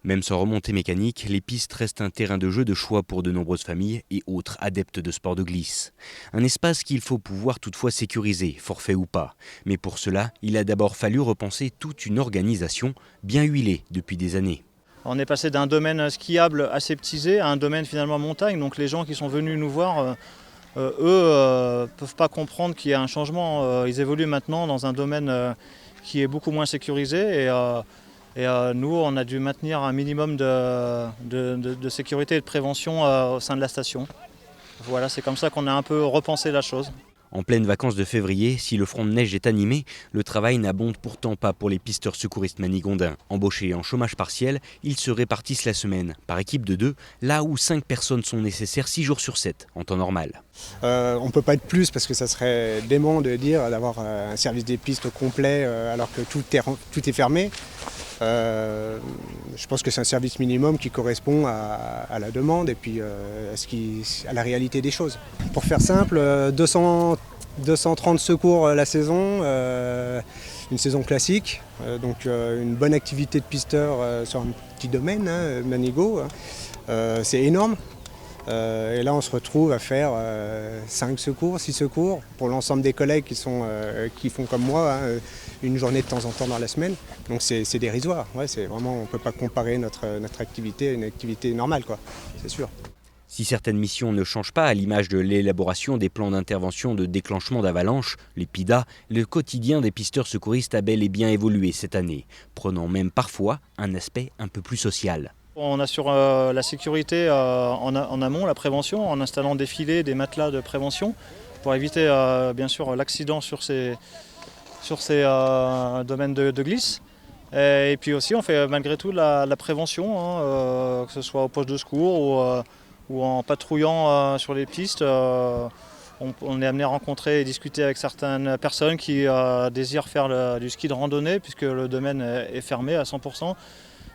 Même sans remontée mécanique, les pistes restent un terrain de jeu de choix pour de nombreuses familles et autres adeptes de sport de glisse. Un espace qu'il faut pouvoir toutefois sécuriser, forfait ou pas. Mais pour cela, il a d'abord fallu repenser toute une organisation bien huilée depuis des années. On est passé d'un domaine skiable aseptisé à un domaine finalement montagne. Donc les gens qui sont venus nous voir, eux, peuvent pas comprendre qu'il y a un changement. Ils évoluent maintenant dans un domaine qui est beaucoup moins sécurisé. Et nous, on a dû maintenir un minimum de sécurité et de prévention au sein de la station. Voilà, c'est comme ça qu'on a un peu repensé la chose. En pleines vacances de février, si le front de neige est animé, le travail n'abonde pourtant pas pour les pisteurs secouristes manigondins. Embauchés en chômage partiel, ils se répartissent la semaine, par équipe de 2, là où 5 personnes sont nécessaires 6 jours sur 7, en temps normal. On ne peut pas être plus parce que ça serait dément de dire d'avoir un service des pistes complet alors que tout est fermé. Je pense que c'est un service minimum qui correspond à la demande et puis à la réalité des choses. Pour faire simple, 230 secours la saison, une saison classique, donc une bonne activité de pisteur sur un petit domaine, Manigot, c'est énorme. Et là on se retrouve à faire 5 secours, 6 secours pour l'ensemble des collègues qui font comme moi, une journée de temps en temps dans la semaine. Donc c'est dérisoire, on ne peut pas comparer notre activité à une activité normale, c'est sûr. Si certaines missions ne changent pas, à l'image de l'élaboration des plans d'intervention de déclenchement d'avalanche, les PIDA, le quotidien des pisteurs secouristes a bel et bien évolué cette année, prenant même parfois un aspect un peu plus social. On assure la sécurité en amont, la prévention, en installant des filets, des matelas de prévention pour éviter bien sûr l'accident sur ces domaines de glisse. Et puis aussi on fait malgré tout la prévention, que ce soit au poste de secours ou en patrouillant sur les pistes. On est amené à rencontrer et discuter avec certaines personnes qui désirent faire du ski de randonnée puisque le domaine est fermé à 100%.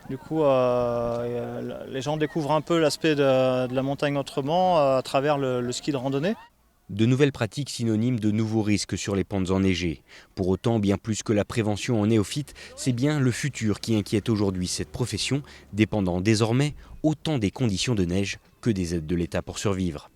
Du coup, les gens découvrent un peu l'aspect de la montagne autrement à travers le ski de randonnée. De nouvelles pratiques synonymes de nouveaux risques sur les pentes enneigées. Pour autant, bien plus que la prévention en néophyte, c'est bien le futur qui inquiète aujourd'hui cette profession, dépendant désormais autant des conditions de neige que des aides de l'État pour survivre.